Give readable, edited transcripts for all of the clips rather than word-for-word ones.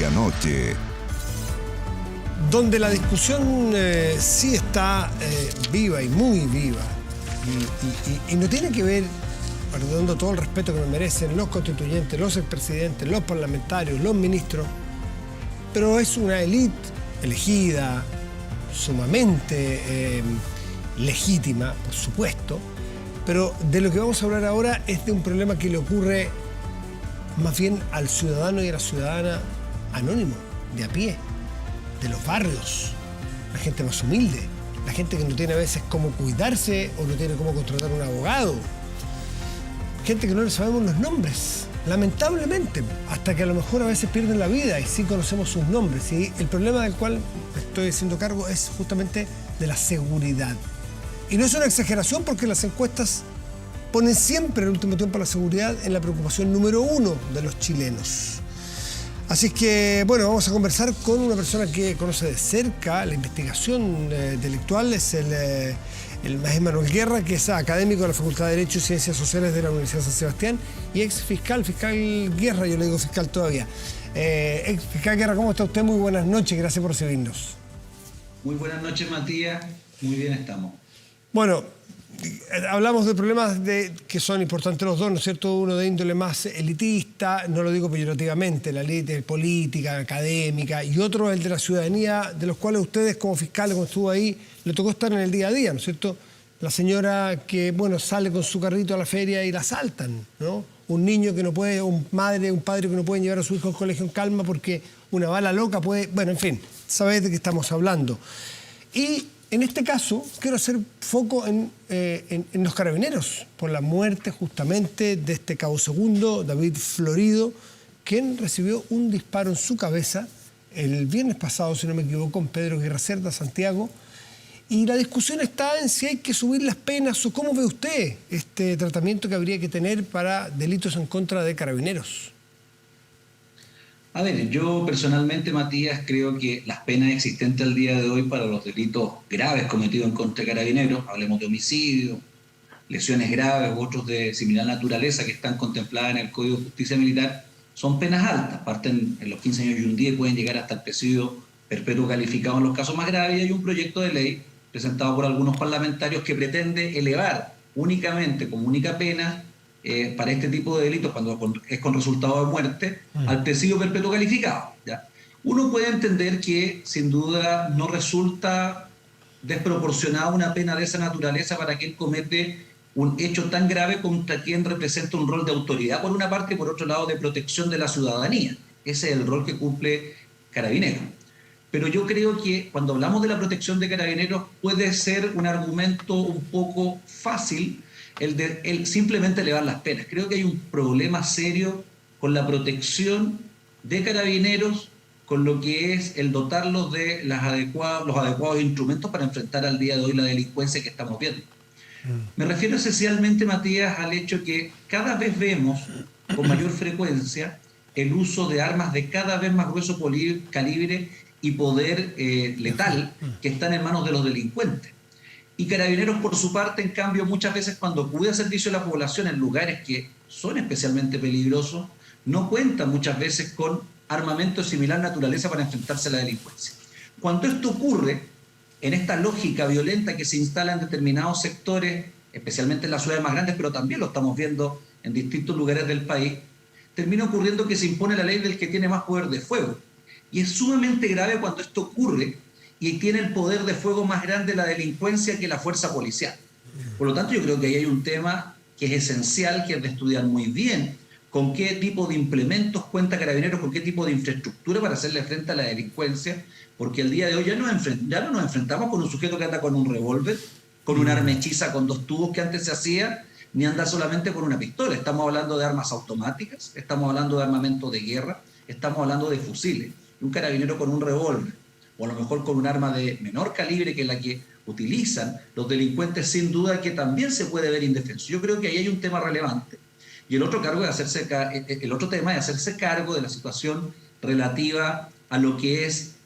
medianoche. Donde la discusión sí está viva y muy viva. Y no tiene que ver, perdonando todo el respeto que me merecen los constituyentes, los expresidentes, los parlamentarios, los ministros, pero es una élite elegida, sumamente legítima, por supuesto, pero de lo que vamos a hablar ahora es de un problema que le ocurre más bien al ciudadano y a la ciudadana anónimo, de a pie, de los barrios, la gente más humilde, la gente que no tiene a veces cómo cuidarse o no tiene cómo contratar un abogado, gente que no le sabemos los nombres, lamentablemente, hasta que a lo mejor a veces pierden la vida y sí conocemos sus nombres. Y el problema del cual me estoy haciendo cargo es justamente de la seguridad. Y no es una exageración porque las encuestas ponen siempre en el último tiempo la seguridad en la preocupación número 1 de los chilenos. Así que, bueno, vamos a conversar con una persona que conoce de cerca la investigación delictual. Es el Manuel Guerra, que es académico de la Facultad de Derecho y Ciencias Sociales de la Universidad de San Sebastián y ex fiscal Guerra, yo le digo fiscal todavía. Ex fiscal Guerra, ¿cómo está usted? Muy buenas noches, gracias por recibirnos. Muy buenas noches, Matías. Muy bien estamos. Bueno, hablamos de problemas que son importantes los dos, ¿no es cierto? Uno de índole más elitista, no lo digo peyorativamente, la élite política, académica, y otro el de la ciudadanía, de los cuales ustedes como fiscales, cuando estuvo ahí, le tocó estar en el día a día, ¿no es cierto? La señora que, bueno, sale con su carrito a la feria y la asaltan, ¿no? Un niño que no puede, un padre que no pueden llevar a su hijo al colegio en calma porque una bala loca puede... Bueno, en fin, sabéis de qué estamos hablando. Y en este caso, quiero hacer foco en los carabineros, por la muerte justamente de este cabo segundo, David Florido, quien recibió un disparo en su cabeza el viernes pasado, si no me equivoco, en Pedro Aguirre Cerda, Santiago. Y la discusión está en si hay que subir las penas o cómo ve usted este tratamiento que habría que tener para delitos en contra de carabineros. A ver, yo personalmente, Matías, creo que las penas existentes al día de hoy para los delitos graves cometidos en contra de carabineros, hablemos de homicidio, lesiones graves u otros de similar naturaleza que están contempladas en el Código de Justicia Militar, son penas altas, parten en los 15 años y un día y pueden llegar hasta el presidio perpetuo calificado en los casos más graves. Y hay un proyecto de ley presentado por algunos parlamentarios que pretende elevar únicamente como única pena para este tipo de delitos, cuando es con resultado de muerte, al presidio perpetuo calificado, ¿ya? Uno puede entender que, sin duda, no resulta desproporcionada una pena de esa naturaleza para quien comete un hecho tan grave contra quien representa un rol de autoridad, por una parte, y por otro lado, de protección de la ciudadanía. Ese es el rol que cumple Carabineros. Pero yo creo que cuando hablamos de la protección de Carabineros puede ser un argumento un poco fácil el simplemente elevar las penas. Creo que hay un problema serio con la protección de Carabineros, con lo que es el dotarlos de los adecuados instrumentos para enfrentar al día de hoy la delincuencia que estamos viendo. Me refiero esencialmente, Matías, al hecho que cada vez vemos con mayor frecuencia el uso de armas de cada vez más grueso calibre y poder letal que están en manos de los delincuentes. Y Carabineros, por su parte, en cambio, muchas veces cuando acude a servicio de la población en lugares que son especialmente peligrosos, no cuenta muchas veces con armamento de similar naturaleza para enfrentarse a la delincuencia. Cuando esto ocurre, en esta lógica violenta que se instala en determinados sectores, especialmente en las ciudades más grandes, pero también lo estamos viendo en distintos lugares del país, termina ocurriendo que se impone la ley del que tiene más poder de fuego. Y es sumamente grave cuando esto ocurre y tiene el poder de fuego más grande la delincuencia que la fuerza policial. Por lo tanto, yo creo que ahí hay un tema que es esencial, que es de estudiar muy bien con qué tipo de implementos cuenta Carabineros, con qué tipo de infraestructura para hacerle frente a la delincuencia, porque el día de hoy ya no nos enfrentamos con un sujeto que anda con un revólver, con un arma hechiza con 2 tubos que antes se hacía, ni anda solamente con una pistola. Estamos hablando de armas automáticas, estamos hablando de armamento de guerra, estamos hablando de fusiles. Un carabinero con un revólver, o a lo mejor con un arma de menor calibre que la que utilizan los delincuentes, sin duda que también se puede ver indefenso. Yo creo que ahí hay un tema relevante. Y el otro tema es hacerse cargo de la situación relativa a lo que es,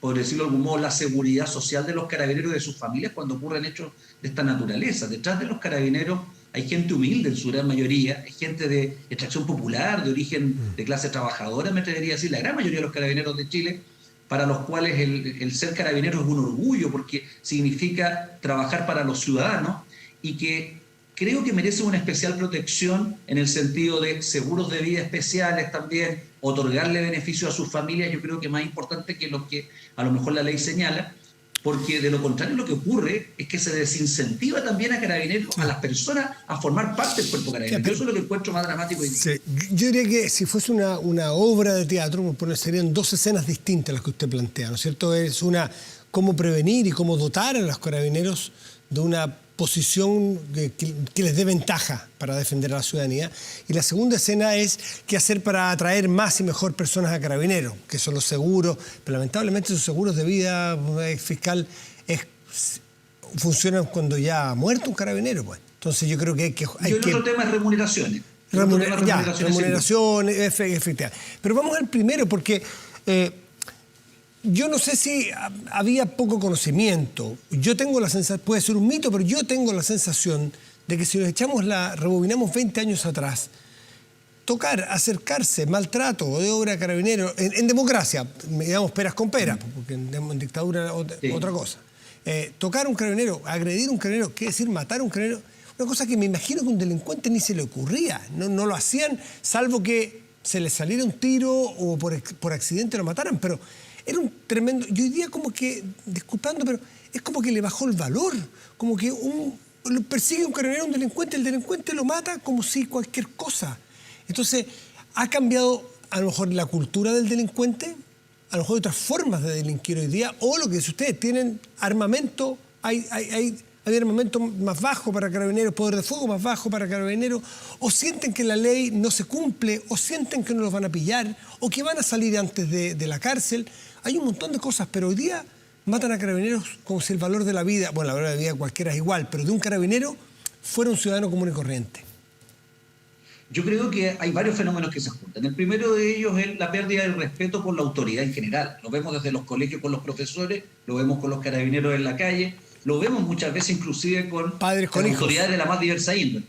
por decirlo de algún modo, la seguridad social de los carabineros y de sus familias cuando ocurren hechos de esta naturaleza. Detrás de los carabineros hay gente humilde en su gran mayoría, hay gente de extracción popular, de origen de clase trabajadora, me atrevería a decir, la gran mayoría de los carabineros de Chile, para los cuales el ser carabinero es un orgullo porque significa trabajar para los ciudadanos y que creo que merece una especial protección en el sentido de seguros de vida especiales también, otorgarle beneficios a sus familias, yo creo que más importante que lo que a lo mejor la ley señala, porque de lo contrario lo que ocurre es que se desincentiva también a carabineros, a las personas a formar parte del cuerpo carabinero. Eso es lo que encuentro más dramático. Sí, yo diría que si fuese una obra de teatro, serían dos escenas distintas las que usted plantea, ¿no es cierto? Es una, cómo prevenir y cómo dotar a los carabineros de una posición que les dé ventaja para defender a la ciudadanía. Y la segunda escena es qué hacer para atraer más y mejor personas a carabineros, que son los seguros. Pero lamentablemente esos seguros de vida fiscal funcionan cuando ya ha muerto un carabinero. Pues. Entonces yo creo que hay que... Y el otro tema es remuneraciones. Remuneraciones, efectivamente. Pero vamos al primero, porque... yo no sé si había poco conocimiento. Yo tengo la sensación, puede ser un mito, pero yo tengo la sensación de que si nos rebobinamos 20 años atrás, tocar, acercarse, maltrato o de obra de carabinero, en democracia, digamos peras con peras, porque en dictadura otra cosa. Tocar a un carabinero, agredir a un carabinero, ¿qué decir matar a un carabinero? Una cosa que me imagino que a un delincuente ni se le ocurría. No lo hacían, salvo que se les saliera un tiro o por accidente lo mataran, pero... Era un tremendo... Yo hoy día como que, disculpando, pero es como que le bajó el valor. Como que lo persigue un carabinero, un delincuente, el delincuente lo mata como si cualquier cosa. Entonces, ha cambiado a lo mejor la cultura del delincuente, a lo mejor hay otras formas de delinquir hoy día, o lo que si ustedes tienen armamento, hay armamento más bajo para carabineros, poder de fuego más bajo para carabineros, o sienten que la ley no se cumple, o sienten que no los van a pillar, o que van a salir antes de la cárcel. Hay un montón de cosas, pero hoy día matan a carabineros como si el valor de la vida, bueno, la valor de la vida cualquiera es igual, pero de un carabinero fuera un ciudadano común y corriente. Yo creo que hay varios fenómenos que se juntan. El primero de ellos es la pérdida del respeto por la autoridad en general. Lo vemos desde los colegios con los profesores, lo vemos con los carabineros en la calle, lo vemos muchas veces inclusive con padres con autoridades de la más diversa índole.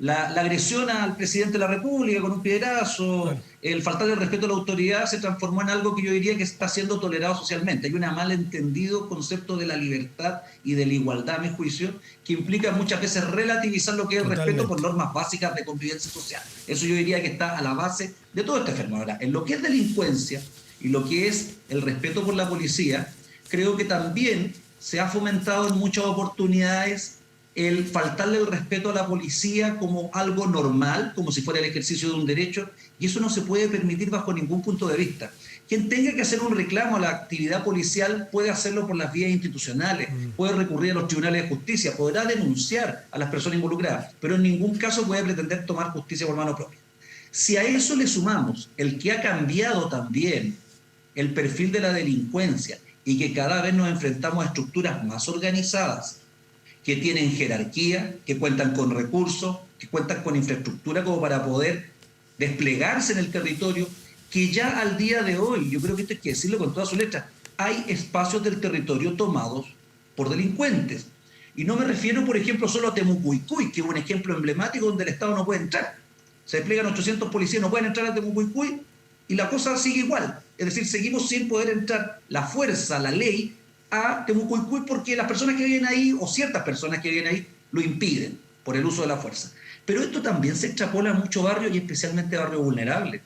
La agresión al presidente de la República con un piedrazo, bueno, el faltar el respeto a la autoridad se transformó en algo que yo diría que está siendo tolerado socialmente. Hay un malentendido concepto de la libertad y de la igualdad, a mi juicio, que implica muchas veces relativizar lo que es el respeto por normas básicas de convivencia social. Eso yo diría que está a la base de todo este fenómeno. Ahora, en lo que es delincuencia y lo que es el respeto por la policía, creo que también se ha fomentado en muchas oportunidades el faltarle el respeto a la policía como algo normal, como si fuera el ejercicio de un derecho, y eso no se puede permitir bajo ningún punto de vista. Quien tenga que hacer un reclamo a la actividad policial puede hacerlo por las vías institucionales, puede recurrir a los tribunales de justicia, podrá denunciar a las personas involucradas, pero en ningún caso puede pretender tomar justicia por mano propia. Si a eso le sumamos el que ha cambiado también el perfil de la delincuencia y que cada vez nos enfrentamos a estructuras más organizadas, que tienen jerarquía, que cuentan con recursos, que cuentan con infraestructura como para poder desplegarse en el territorio, que ya al día de hoy, yo creo que esto hay que decirlo con toda su letra, hay espacios del territorio tomados por delincuentes. Y no me refiero, por ejemplo, solo a Temucuicui, que es un ejemplo emblemático donde el Estado no puede entrar. Se despliegan 800 policías, no pueden entrar a Temucuicui y la cosa sigue igual. Es decir, seguimos sin poder entrar la fuerza, la ley, a Temucuicui porque las personas que viven ahí, o ciertas personas que viven ahí, lo impiden por el uso de la fuerza. Pero esto también se extrapola a muchos barrios y especialmente a barrios vulnerables,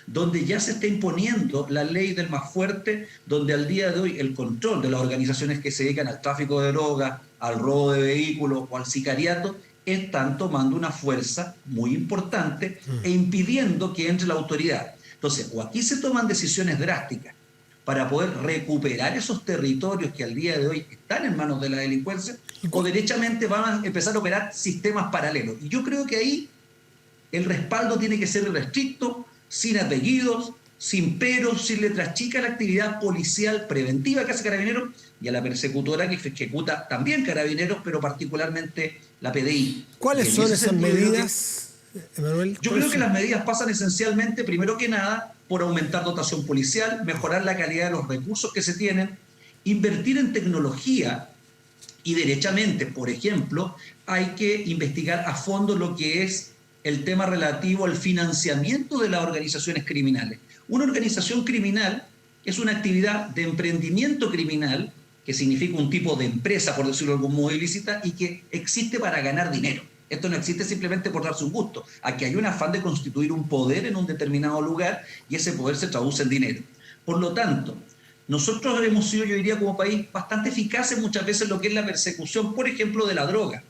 donde ya se está imponiendo la ley del más fuerte, donde al día de hoy el control de las organizaciones que se dedican al tráfico de drogas, al robo de vehículos o al sicariato, están tomando una fuerza muy importante e impidiendo que entre la autoridad. Entonces, o aquí se toman decisiones drásticas para poder recuperar esos territorios que al día de hoy están en manos de la delincuencia, o derechamente van a empezar a operar sistemas paralelos. Y yo creo que ahí el respaldo tiene que ser restricto, sin apellidos, sin peros, sin letras chicas, la actividad policial preventiva que hace Carabineros y a la persecutora que ejecuta también Carabineros, pero particularmente la PDI. ¿Cuáles son esas medidas, Emanuel? Yo creo que las medidas pasan esencialmente, primero que nada, por aumentar dotación policial, mejorar la calidad de los recursos que se tienen, invertir en tecnología Y derechamente, por ejemplo, hay que investigar a fondo lo que es el tema relativo al financiamiento de las organizaciones criminales. Una organización criminal es una actividad de emprendimiento criminal, que significa un tipo de empresa, por decirlo de algún modo ilícita, y que existe para ganar dinero. Esto no existe simplemente por darse un gusto. Aquí hay un afán de constituir un poder en un determinado lugar y ese poder se traduce en dinero. Por lo tanto, nosotros hemos sido, yo diría, como país, bastante eficaces muchas veces en lo que es la persecución, por ejemplo, de la droga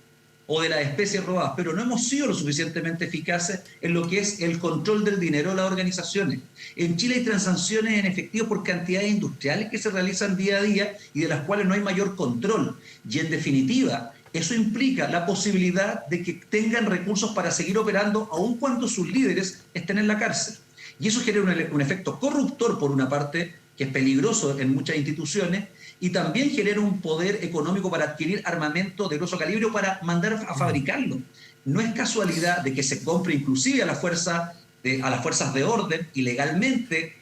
o de las especies robadas, pero no hemos sido lo suficientemente eficaces en lo que es el control del dinero de las organizaciones. En Chile hay transacciones en efectivo por cantidades industriales que se realizan día a día y de las cuales no hay mayor control. Y en definitiva, eso implica la posibilidad de que tengan recursos para seguir operando aun cuando sus líderes estén en la cárcel. Y eso genera un efecto corruptor, por una parte, que es peligroso en muchas instituciones, y también genera un poder económico para adquirir armamento de grosso calibre o para mandar a fabricarlo. No es casualidad de que se compre inclusive a las fuerzas de orden ilegalmente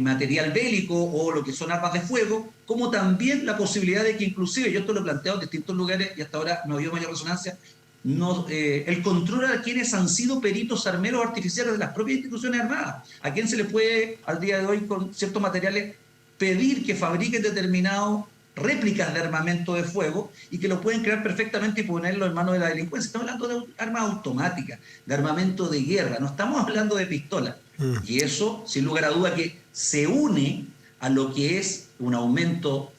material bélico o lo que son armas de fuego, como también la posibilidad de que inclusive, yo esto lo he planteado en distintos lugares y hasta ahora no ha habido mayor resonancia, el control a quienes han sido peritos armeros artificiales de las propias instituciones armadas. ¿A quién se le puede al día de hoy con ciertos materiales pedir que fabriquen determinadas réplicas de armamento de fuego y que lo pueden crear perfectamente y ponerlo en manos de la delincuencia? Estamos hablando de armas automáticas, de armamento de guerra, no estamos hablando de pistolas. Y eso, sin lugar a duda, que se une a lo que es un aumento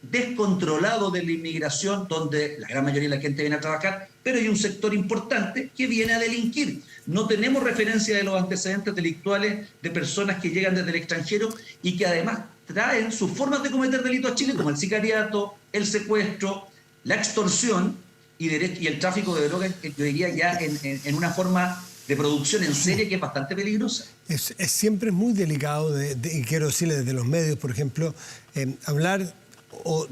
descontrolado de la inmigración, donde la gran mayoría de la gente viene a trabajar, pero hay un sector importante que viene a delinquir. No tenemos referencia de los antecedentes delictuales de personas que llegan desde el extranjero y que además traen sus formas de cometer delitos a Chile, como el sicariato, el secuestro, la extorsión y el tráfico de drogas, yo diría ya en una forma de producción en serie que es bastante peligrosa. Siempre es muy delicado, y quiero decirle desde los medios, por ejemplo, hablar o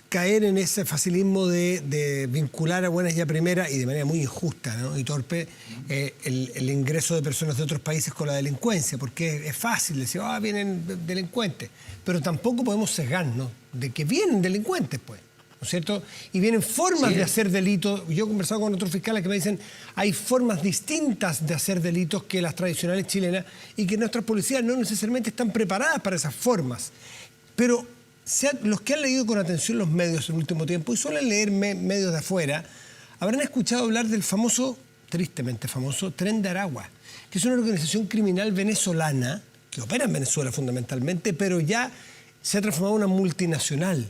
caer en ese facilismo de vincular a buenas y a primeras, y de manera muy injusta, ¿no?, y torpe, el ingreso de personas de otros países con la delincuencia, porque es fácil decir, vienen delincuentes, pero tampoco podemos sesgarnos de que vienen delincuentes, pues, ¿no es cierto? Y vienen formas de hacer delitos. Yo he conversado con otros fiscales que me dicen hay formas distintas de hacer delitos que las tradicionales chilenas y que nuestras policías no necesariamente están preparadas para esas formas. Pero los que han leído con atención los medios en el último tiempo y suelen leer medios de afuera, habrán escuchado hablar del famoso, tristemente famoso, Tren de Aragua, que es una organización criminal venezolana que opera en Venezuela fundamentalmente, pero ya se ha transformado en una multinacional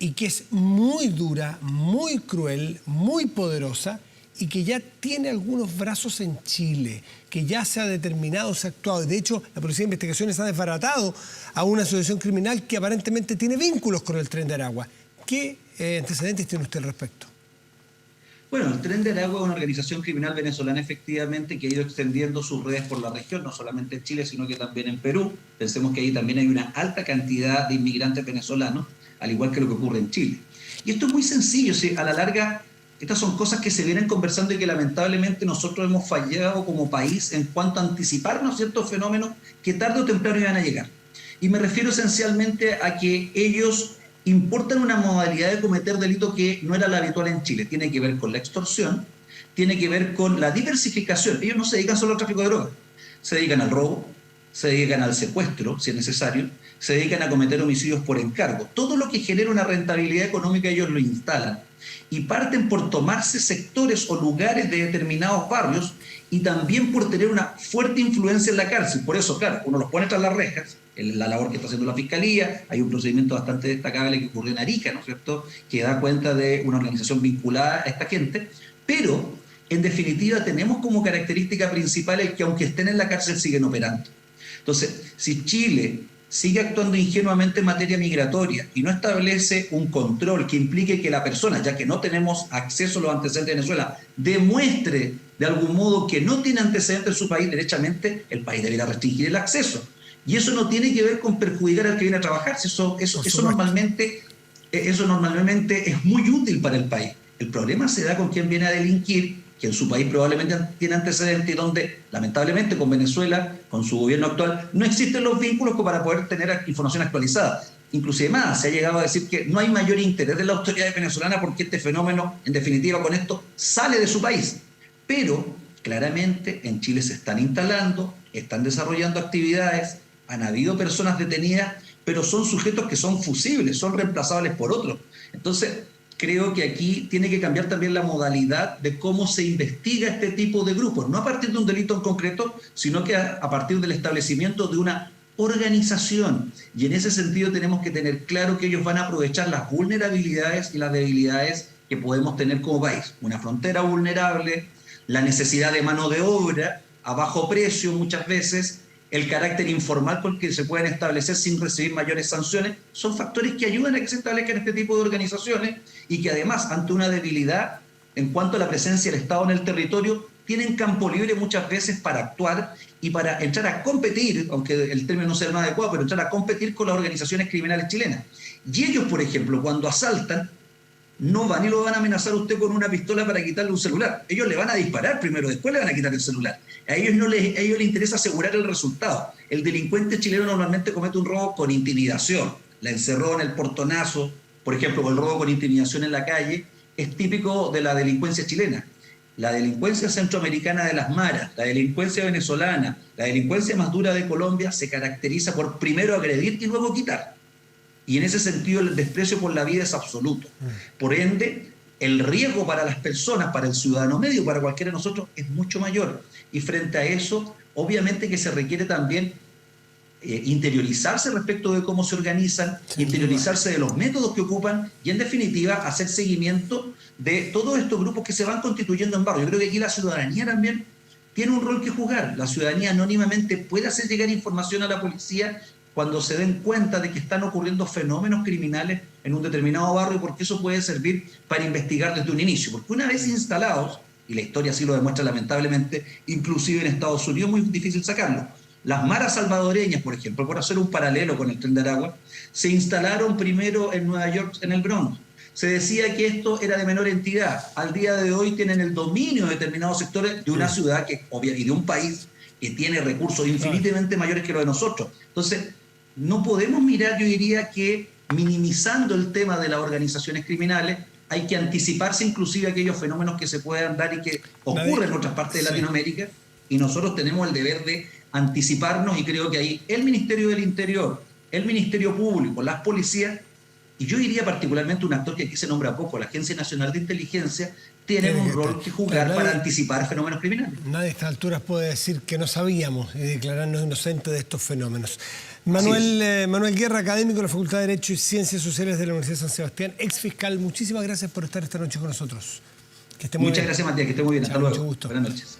y que es muy dura, muy cruel, muy poderosa y que ya tiene algunos brazos en Chile, que ya se ha determinado, se ha actuado. De hecho, la Policía de Investigaciones ha desbaratado a una asociación criminal que aparentemente tiene vínculos con el Tren de Aragua. ¿Qué antecedentes tiene usted al respecto? Bueno, el Tren de Aragua es una organización criminal venezolana efectivamente que ha ido extendiendo sus redes por la región, no solamente en Chile, sino que también en Perú. Pensemos que ahí también hay una alta cantidad de inmigrantes venezolanos, al igual que lo que ocurre en Chile. Y esto es muy sencillo, ¿sí? A la larga, estas son cosas que se vienen conversando y que lamentablemente nosotros hemos fallado como país en cuanto a anticiparnos ciertos fenómenos que tarde o temprano iban a llegar. Y me refiero esencialmente a que ellos importan una modalidad de cometer delito que no era la habitual en Chile. Tiene que ver con la extorsión, tiene que ver con la diversificación. Ellos no se dedican solo al tráfico de drogas, se dedican al robo, se dedican al secuestro, si es necesario, se dedican a cometer homicidios por encargo. Todo lo que genera una rentabilidad económica ellos lo instalan y parten por tomarse sectores o lugares de determinados barrios y también por tener una fuerte influencia en la cárcel. Por eso, claro, uno los pone tras las rejas, la labor que está haciendo la Fiscalía. Hay un procedimiento bastante destacable que ocurrió en Arica, ¿no es cierto?, que da cuenta de una organización vinculada a esta gente, pero en definitiva tenemos como característica principal el que aunque estén en la cárcel siguen operando. Entonces, si Chile sigue actuando ingenuamente en materia migratoria y no establece un control que implique que la persona, ya que no tenemos acceso a los antecedentes de Venezuela, demuestre de algún modo que no tiene antecedentes en su país, derechamente el país debería restringir el acceso. Y eso no tiene que ver con perjudicar al que viene a trabajar. Eso normalmente es muy útil para el país. El problema se da con quien viene a delinquir, que en su país probablemente tiene antecedentes y donde, lamentablemente, con Venezuela, con su gobierno actual, no existen los vínculos para poder tener información actualizada. inclusive más, se ha llegado a decir que no hay mayor interés de la autoridad venezolana porque este fenómeno, en definitiva, con esto, sale de su país. Pero claramente en Chile se están instalando, están desarrollando actividades, han habido personas detenidas, pero son sujetos que son fusibles, son reemplazables por otros. Entonces, creo que aquí tiene que cambiar también la modalidad de cómo se investiga este tipo de grupos, no a partir de un delito en concreto, sino que a partir del establecimiento de una organización. Y en ese sentido tenemos que tener claro que ellos van a aprovechar las vulnerabilidades y las debilidades que podemos tener como país. Una frontera vulnerable, la necesidad de mano de obra a bajo precio muchas veces, el carácter informal con que se pueden establecer sin recibir mayores sanciones, son factores que ayudan a que se establezcan este tipo de organizaciones y que además, ante una debilidad en cuanto a la presencia del Estado en el territorio, tienen campo libre muchas veces para actuar y para entrar a competir, aunque el término no sea el más adecuado, pero entrar a competir con las organizaciones criminales chilenas. Y ellos, por ejemplo, cuando asaltan, no van y lo van a amenazar a usted con una pistola para quitarle un celular. Ellos le van a disparar primero, después le van a quitar el celular. A ellos les interesa asegurar el resultado. El delincuente chileno normalmente comete un robo con intimidación. La encerrona, el portonazo, por ejemplo, el robo con intimidación en la calle, es típico de la delincuencia chilena. La delincuencia centroamericana de las maras, la delincuencia venezolana, la delincuencia más dura de Colombia se caracteriza por primero agredir y luego quitar. Y en ese sentido el desprecio por la vida es absoluto. Por ende, el riesgo para las personas, para el ciudadano medio, para cualquiera de nosotros, es mucho mayor. Y frente a eso, obviamente que se requiere también interiorizarse respecto de cómo se organizan, interiorizarse de los métodos que ocupan y, en definitiva, hacer seguimiento de todos estos grupos que se van constituyendo en barrio. Yo creo que aquí la ciudadanía también tiene un rol que jugar. La ciudadanía anónimamente puede hacer llegar información a la policía cuando se den cuenta de que están ocurriendo fenómenos criminales en un determinado barrio, porque eso puede servir para investigar desde un inicio. Porque una vez instalados, y la historia así lo demuestra lamentablemente, inclusive en Estados Unidos es muy difícil sacarlo. Las maras salvadoreñas, por ejemplo, por hacer un paralelo con el Tren de Aragua, se instalaron primero en Nueva York, en el Bronx. Se decía que esto era de menor entidad. Al día de hoy tienen el dominio de determinados sectores de una ciudad y de un país que tiene recursos infinitamente mayores que los de nosotros. Entonces, no podemos mirar, yo diría que minimizando el tema de las organizaciones criminales, hay que anticiparse inclusive a aquellos fenómenos que se puedan dar y que ocurren en otras partes de Latinoamérica, y nosotros tenemos el deber de anticiparnos, y creo que ahí el Ministerio del Interior, el Ministerio Público, las policías, y yo diría particularmente un actor que aquí se nombra poco, la Agencia Nacional de Inteligencia, tienen un rol que jugar para anticipar fenómenos criminales. Nadie a estas alturas puede decir que no sabíamos y declararnos inocentes de estos fenómenos. Manuel Guerra, académico de la Facultad de Derecho y Ciencias Sociales de la Universidad de San Sebastián, ex fiscal, muchísimas gracias por estar esta noche con nosotros. Que esté muy bien. Muchas gracias, Matías, que esté muy bien. Hasta luego. Mucho gusto. Buenas noches.